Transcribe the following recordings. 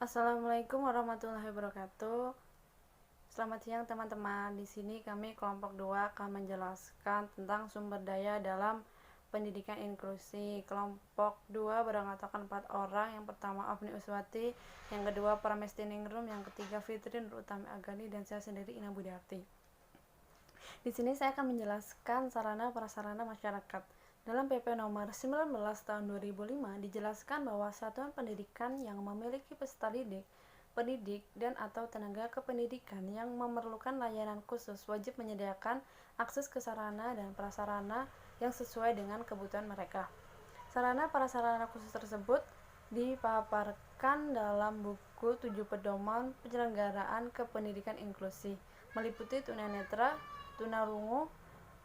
Assalamualaikum warahmatullahi wabarakatuh. Selamat siang teman-teman. Di sini kami kelompok 2 akan menjelaskan tentang sumber daya dalam pendidikan inklusi. Kelompok 2 beranggotakan 4 orang. Yang pertama Afni Uswati, yang kedua Pramesti Ningrum, yang ketiga Fitri Nur Utami Agani, dan saya sendiri Ina Budiarti. Di sini saya akan menjelaskan sarana prasarana masyarakat. Dalam PP nomor 19 tahun 2005 dijelaskan bahwa satuan pendidikan yang memiliki peserta didik, pendidik, dan atau tenaga kependidikan yang memerlukan layanan khusus wajib menyediakan akses ke sarana dan prasarana yang sesuai dengan kebutuhan mereka. Sarana prasarana khusus tersebut dipaparkan dalam buku 7 pedoman penyelenggaraan kependidikan inklusi, meliputi tunanetra, tunarungu,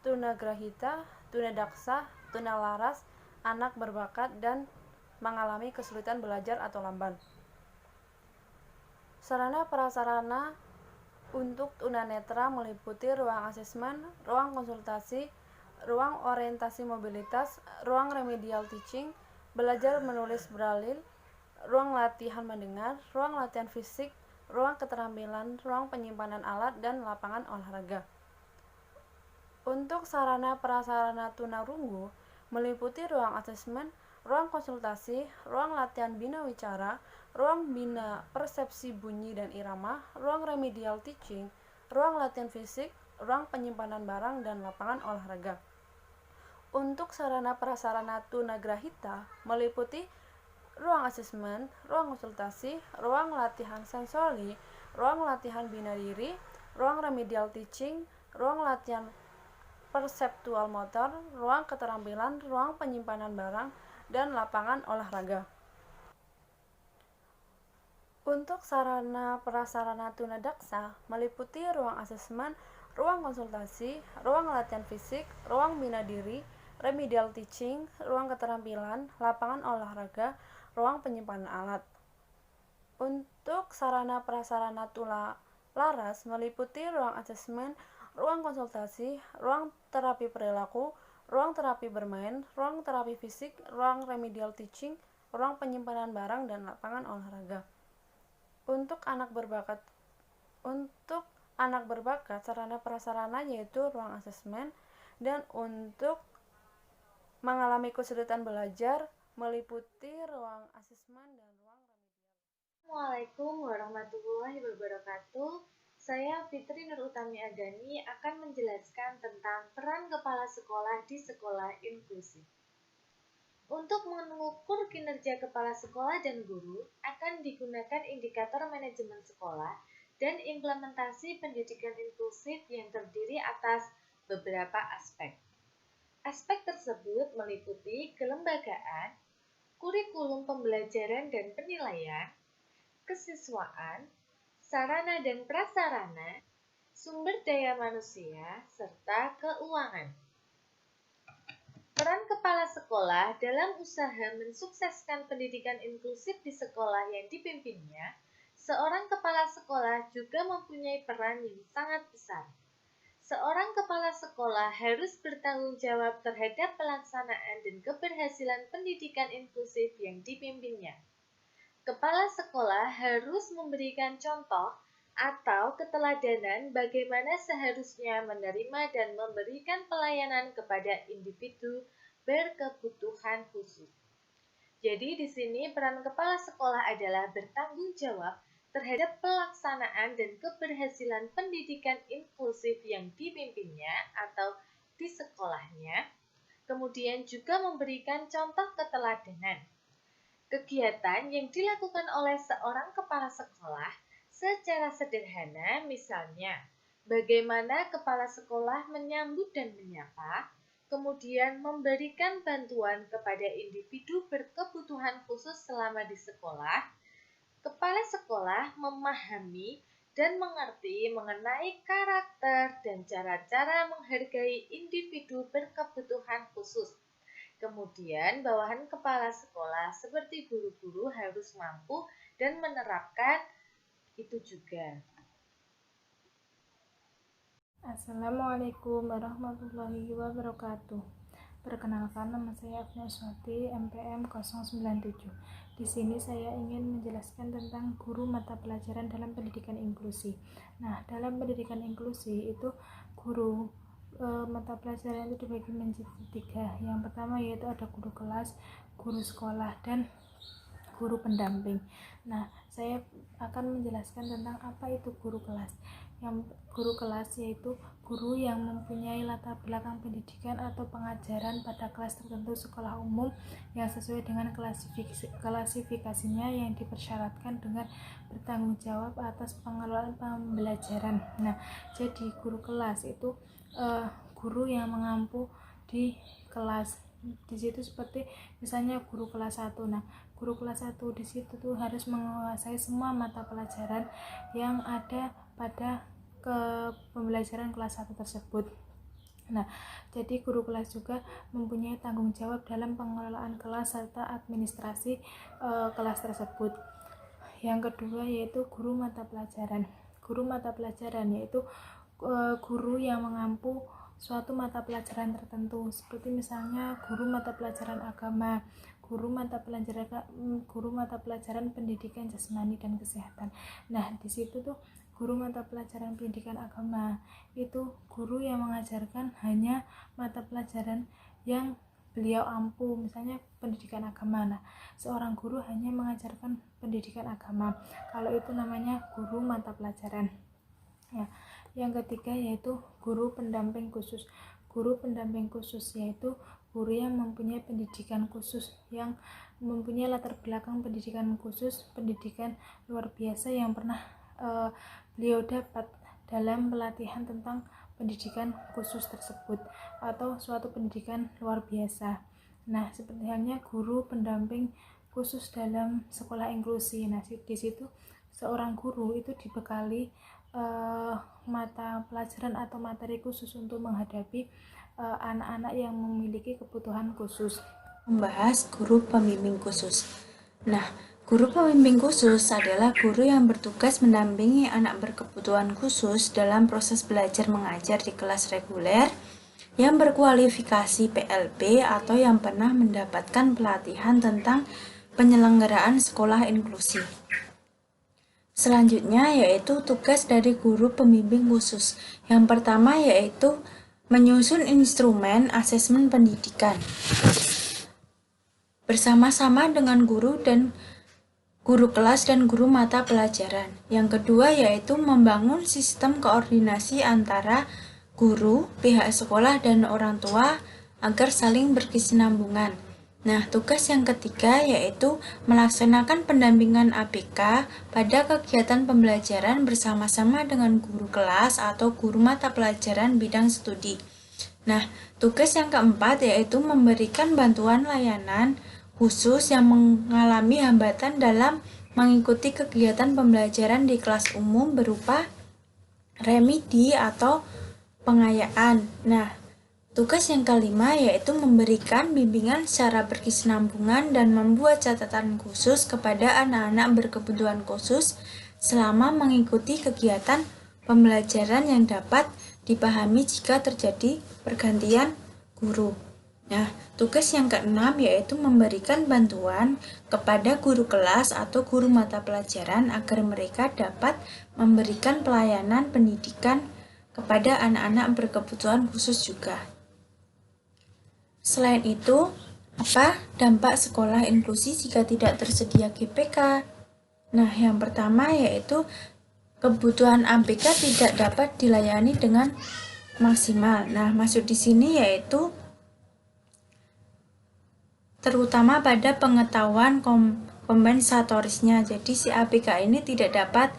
tunagrahita, tunadaksa, tunalaras, anak berbakat, dan mengalami kesulitan belajar atau lamban. Sarana prasarana untuk tunanetra meliputi ruang asesmen, ruang konsultasi, ruang orientasi mobilitas, ruang remedial teaching, belajar menulis braille, ruang latihan mendengar, ruang latihan fisik, ruang keterampilan, ruang penyimpanan alat, dan lapangan olahraga. Untuk sarana prasarana tunarungu meliputi ruang asesmen, ruang konsultasi, ruang latihan bina wicara, ruang bina persepsi bunyi dan irama, ruang remedial teaching, ruang latihan fisik, ruang penyimpanan barang, dan lapangan olahraga. Untuk sarana prasarana tunagrahita meliputi ruang asesmen, ruang konsultasi, ruang latihan sensori, ruang latihan bina diri, ruang remedial teaching, ruang latihan perseptual motor, ruang keterampilan, ruang penyimpanan barang, dan lapangan olahraga. Untuk sarana prasarana tunadaksa meliputi ruang asesmen, ruang konsultasi, ruang latihan fisik, ruang bina diri, remedial teaching, ruang keterampilan, lapangan olahraga, ruang penyimpanan alat. Untuk sarana prasarana tunalaras meliputi ruang asesmen, ruang konsultasi, ruang terapi perilaku, ruang terapi bermain, ruang terapi fisik, ruang remedial teaching, ruang penyimpanan barang, dan lapangan olahraga. Untuk anak berbakat sarana prasarana yaitu ruang asesmen, dan untuk mengalami kesulitan belajar meliputi ruang asesmen dan ruang remedial. Assalamualaikum warahmatullahi wabarakatuh. Saya Fitri Nur Utami Agani akan menjelaskan tentang peran kepala sekolah di sekolah inklusif. Untuk mengukur kinerja kepala sekolah dan guru akan digunakan indikator manajemen sekolah dan implementasi pendidikan inklusif yang terdiri atas beberapa aspek. Aspek tersebut meliputi kelembagaan, kurikulum pembelajaran dan penilaian, kesiswaan, sarana dan prasarana, sumber daya manusia, serta keuangan. Peran kepala sekolah dalam usaha mensukseskan pendidikan inklusif di sekolah yang dipimpinnya, seorang kepala sekolah juga mempunyai peran yang sangat besar. Seorang kepala sekolah harus bertanggung jawab terhadap pelaksanaan dan keberhasilan pendidikan inklusif yang dipimpinnya. Kepala sekolah harus memberikan contoh atau keteladanan bagaimana seharusnya menerima dan memberikan pelayanan kepada individu berkebutuhan khusus. Jadi di sini peran kepala sekolah adalah bertanggung jawab terhadap pelaksanaan dan keberhasilan pendidikan inklusif yang dipimpinnya atau di sekolahnya, kemudian juga memberikan contoh keteladanan. Kegiatan yang dilakukan oleh seorang kepala sekolah secara sederhana, misalnya bagaimana kepala sekolah menyambut dan menyapa, kemudian memberikan bantuan kepada individu berkebutuhan khusus selama di sekolah. Kepala sekolah memahami dan mengerti mengenai karakter dan cara-cara menghargai individu berkebutuhan khusus. Kemudian, bawahan kepala sekolah seperti guru-guru harus mampu dan menerapkan itu juga. Assalamualaikum warahmatullahi wabarakatuh. Perkenalkan, nama saya Agniaswati, MPM 097. Di sini saya ingin menjelaskan tentang guru mata pelajaran dalam pendidikan inklusi. Nah, dalam pendidikan inklusi itu guru mata pelajaran itu dibagi menjadi 3. Yang pertama yaitu ada guru kelas, guru sekolah, dan guru pendamping. Nah, saya akan menjelaskan tentang apa itu guru kelas. Yang guru kelas yaitu guru yang mempunyai latar belakang pendidikan atau pengajaran pada kelas tertentu sekolah umum yang sesuai dengan klasifikasinya yang dipersyaratkan dengan bertanggung jawab atas pengelolaan pembelajaran. Nah, jadi guru kelas itu guru yang mengampu di kelas. Di situ seperti misalnya guru kelas 1. Nah, guru kelas 1 di situ tuh harus menguasai semua mata pelajaran yang ada pada pembelajaran kelas 1 tersebut. Nah, jadi guru kelas juga mempunyai tanggung jawab dalam pengelolaan kelas serta administrasi kelas tersebut. Yang kedua yaitu guru mata pelajaran. Guru mata pelajaran yaitu guru yang mengampu suatu mata pelajaran tertentu, seperti misalnya guru mata pelajaran agama, guru mata pelajaran pendidikan jasmani dan kesehatan. Nah, di situ tuh guru mata pelajaran pendidikan agama itu guru yang mengajarkan hanya mata pelajaran yang beliau ampu, misalnya pendidikan agama. Nah, seorang guru hanya mengajarkan pendidikan agama, kalau itu namanya guru mata pelajaran. Ya, yang ketiga yaitu guru pendamping khusus. Guru pendamping khusus yaitu guru yang mempunyai pendidikan khusus, yang mempunyai latar belakang pendidikan khusus, pendidikan luar biasa yang pernah beliau dapat dalam pelatihan tentang pendidikan khusus tersebut atau suatu pendidikan luar biasa. Nah, seperti halnya guru pendamping khusus dalam sekolah inklusi. Nah, di situ seorang guru itu dibekali mata pelajaran atau materi khusus untuk menghadapi anak-anak yang memiliki kebutuhan khusus. Membahas guru pembimbing khusus. Nah, guru pembimbing khusus adalah guru yang bertugas mendampingi anak berkebutuhan khusus dalam proses belajar mengajar di kelas reguler yang berkualifikasi PLB atau yang pernah mendapatkan pelatihan tentang penyelenggaraan sekolah inklusi. Selanjutnya yaitu tugas dari guru pembimbing khusus. Yang pertama yaitu menyusun instrumen asesmen pendidikan bersama-sama dengan guru kelas dan guru mata pelajaran. Yang kedua yaitu membangun sistem koordinasi antara guru, pihak sekolah, dan orang tua agar saling berkesinambungan. Nah, tugas yang ketiga yaitu melaksanakan pendampingan ABK pada kegiatan pembelajaran bersama-sama dengan guru kelas atau guru mata pelajaran bidang studi. Nah, tugas yang keempat yaitu memberikan bantuan layanan khusus yang mengalami hambatan dalam mengikuti kegiatan pembelajaran di kelas umum berupa remedi atau pengayaan. Nah, tugas yang kelima yaitu memberikan bimbingan secara berkesinambungan dan membuat catatan khusus kepada anak-anak berkebutuhan khusus selama mengikuti kegiatan pembelajaran yang dapat dipahami jika terjadi pergantian guru. Nah, tugas yang keenam yaitu memberikan bantuan kepada guru kelas atau guru mata pelajaran agar mereka dapat memberikan pelayanan pendidikan kepada anak-anak berkebutuhan khusus juga. Selain itu, apa dampak sekolah inklusi jika tidak tersedia GPK? Nah, yang pertama yaitu kebutuhan ABK tidak dapat dilayani dengan maksimal. Nah, maksud di sini yaitu terutama pada pengetahuan kompensatorisnya. Jadi si ABK ini tidak dapat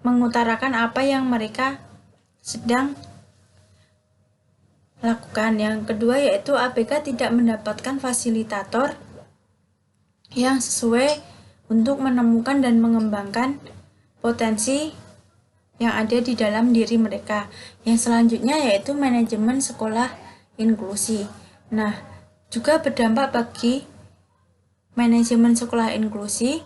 mengutarakan apa yang mereka sedang lakukan. Yang kedua yaitu ABK tidak mendapatkan fasilitator yang sesuai untuk menemukan dan mengembangkan potensi yang ada di dalam diri mereka. Yang selanjutnya yaitu manajemen sekolah inklusi. Nah, juga berdampak bagi manajemen sekolah inklusi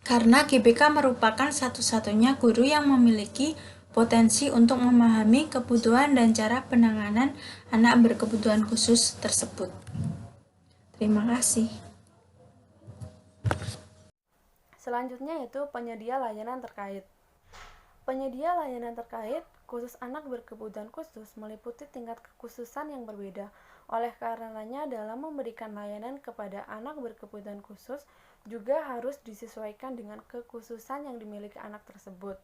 karena GBK merupakan satu-satunya guru yang memiliki berpotensi untuk memahami kebutuhan dan cara penanganan anak berkebutuhan khusus tersebut. Terima kasih. Selanjutnya yaitu penyedia layanan terkait. Penyedia layanan terkait khusus anak berkebutuhan khusus meliputi tingkat kekhususan yang berbeda. Oleh karenanya, dalam memberikan layanan kepada anak berkebutuhan khusus juga harus disesuaikan dengan kekhususan yang dimiliki anak tersebut.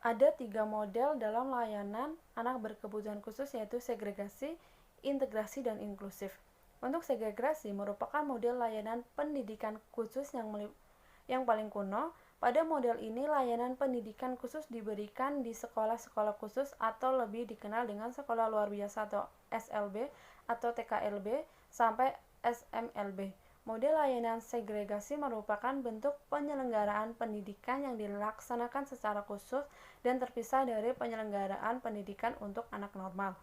Ada 3 model dalam layanan anak berkebutuhan khusus, yaitu segregasi, integrasi, dan inklusif. Untuk segregasi merupakan model layanan pendidikan khusus yang paling kuno. Pada model ini, layanan pendidikan khusus diberikan di sekolah-sekolah khusus atau lebih dikenal dengan sekolah luar biasa atau SLB atau TKLB sampai SMLB. Model layanan segregasi merupakan bentuk penyelenggaraan pendidikan yang dilaksanakan secara khusus dan terpisah dari penyelenggaraan pendidikan untuk anak normal.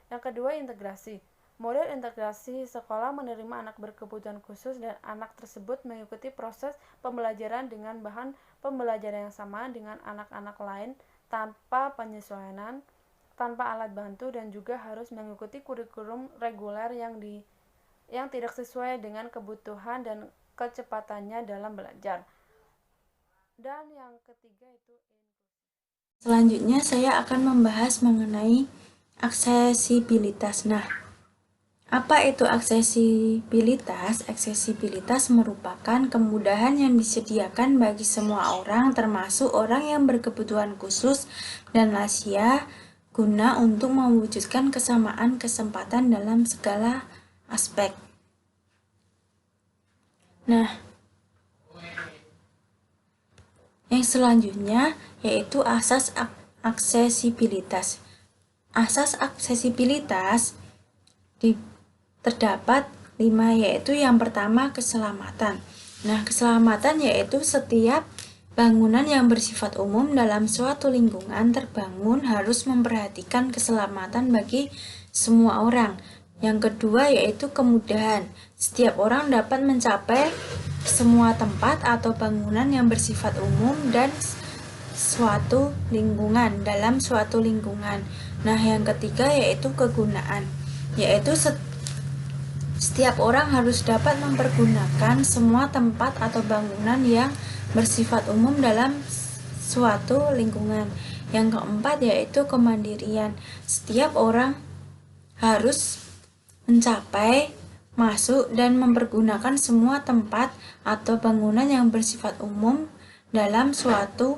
Yang kedua, integrasi. Model integrasi sekolah menerima anak berkebutuhan khusus dan anak tersebut mengikuti proses pembelajaran dengan bahan pembelajaran yang sama dengan anak-anak lain tanpa penyesuaian, tanpa alat bantu, dan juga harus mengikuti kurikulum reguler yang tidak sesuai dengan kebutuhan dan kecepatannya dalam belajar. Dan yang ketiga itu Selanjutnya saya akan membahas mengenai aksesibilitas. Nah, apa itu aksesibilitas? Aksesibilitas merupakan kemudahan yang disediakan bagi semua orang, termasuk orang yang berkebutuhan khusus dan lansia, guna untuk mewujudkan kesamaan kesempatan dalam segala aspek. Nah, yang selanjutnya yaitu asas aksesibilitas. Asas aksesibilitas terdapat 5, yaitu yang pertama keselamatan. Nah, keselamatan yaitu setiap bangunan yang bersifat umum dalam suatu lingkungan terbangun harus memperhatikan keselamatan bagi semua orang. Yang kedua yaitu kemudahan. Setiap orang dapat mencapai semua tempat atau bangunan yang bersifat umum dan suatu lingkungan dalam suatu lingkungan. Nah, yang ketiga yaitu kegunaan, yaitu setiap orang harus dapat mempergunakan semua tempat atau bangunan yang bersifat umum dalam suatu lingkungan. Yang keempat yaitu kemandirian. Setiap orang harus mencapai, masuk, dan mempergunakan semua tempat atau bangunan yang bersifat umum dalam suatu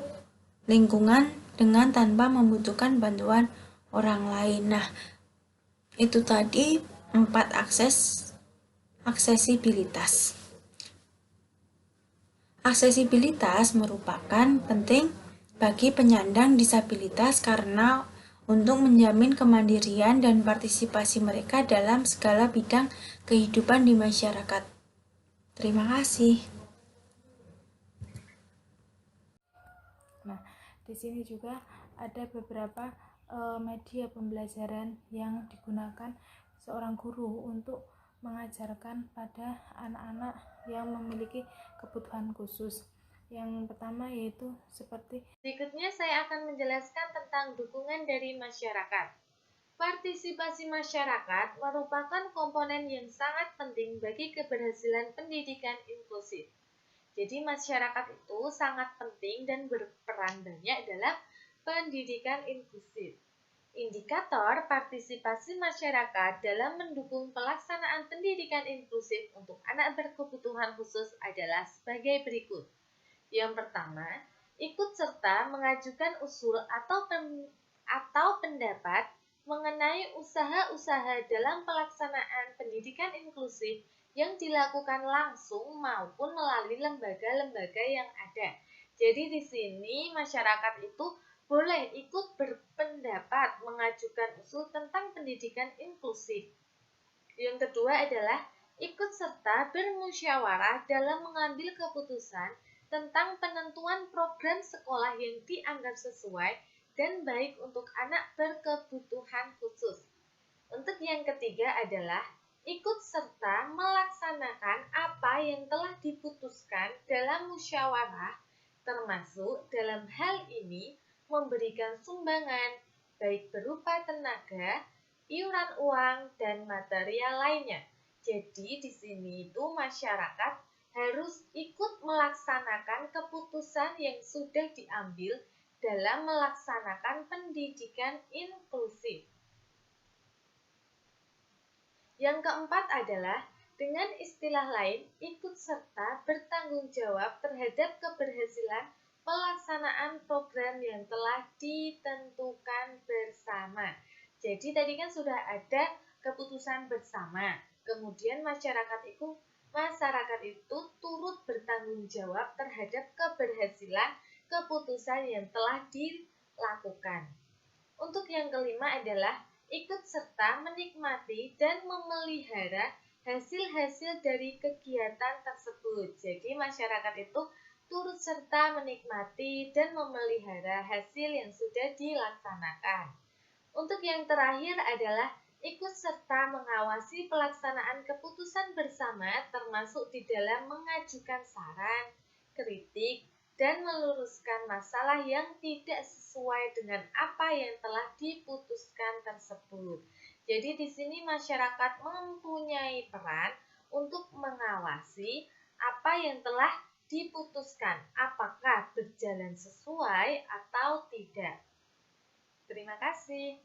lingkungan dengan tanpa membutuhkan bantuan orang lain. Nah, itu tadi 4 aksesibilitas. Aksesibilitas merupakan penting bagi penyandang disabilitas karena untuk menjamin kemandirian dan partisipasi mereka dalam segala bidang kehidupan di masyarakat. Terima kasih. Nah, di sini juga ada beberapa media pembelajaran yang digunakan seorang guru untuk mengajarkan pada anak-anak yang memiliki kebutuhan khusus. Yang pertama yaitu seperti berikutnya saya akan menjelaskan tentang dukungan dari masyarakat. Partisipasi masyarakat merupakan komponen yang sangat penting bagi keberhasilan pendidikan inklusif. Jadi masyarakat itu sangat penting dan berperan banyak dalam pendidikan inklusif. Indikator partisipasi masyarakat dalam mendukung pelaksanaan pendidikan inklusif untuk anak berkebutuhan khusus adalah sebagai berikut. Yang pertama, ikut serta mengajukan usul atau pendapat mengenai usaha-usaha dalam pelaksanaan pendidikan inklusif yang dilakukan langsung maupun melalui lembaga-lembaga yang ada. Jadi di sini masyarakat itu boleh ikut berpendapat mengajukan usul tentang pendidikan inklusif. Yang kedua adalah ikut serta bermusyawarah dalam mengambil keputusan tentang penentuan program sekolah yang dianggap sesuai dan baik untuk anak berkebutuhan khusus. Untuk yang ketiga adalah ikut serta melaksanakan apa yang telah diputuskan dalam musyawarah, termasuk dalam hal ini memberikan sumbangan, baik berupa tenaga, iuran uang, dan material lainnya. Jadi di sini itu masyarakat harus ikut melaksanakan keputusan yang sudah diambil dalam melaksanakan pendidikan inklusif. Yang keempat adalah dengan istilah lain, ikut serta bertanggung jawab terhadap keberhasilan pelaksanaan program yang telah ditentukan bersama. Jadi tadi kan sudah ada keputusan bersama, kemudian masyarakat itu turut bertanggung jawab terhadap keberhasilan keputusan yang telah dilakukan. Untuk yang kelima adalah ikut serta menikmati dan memelihara hasil-hasil dari kegiatan tersebut. Jadi masyarakat itu turut serta menikmati dan memelihara hasil yang sudah dilaksanakan. Untuk yang terakhir adalah ikut serta mengawasi pelaksanaan keputusan bersama, termasuk di dalam mengajukan saran, kritik, dan meluruskan masalah yang tidak sesuai dengan apa yang telah diputuskan tersebut. Jadi di sini masyarakat mempunyai peran untuk mengawasi apa yang telah diputuskan, apakah berjalan sesuai atau tidak. Terima kasih.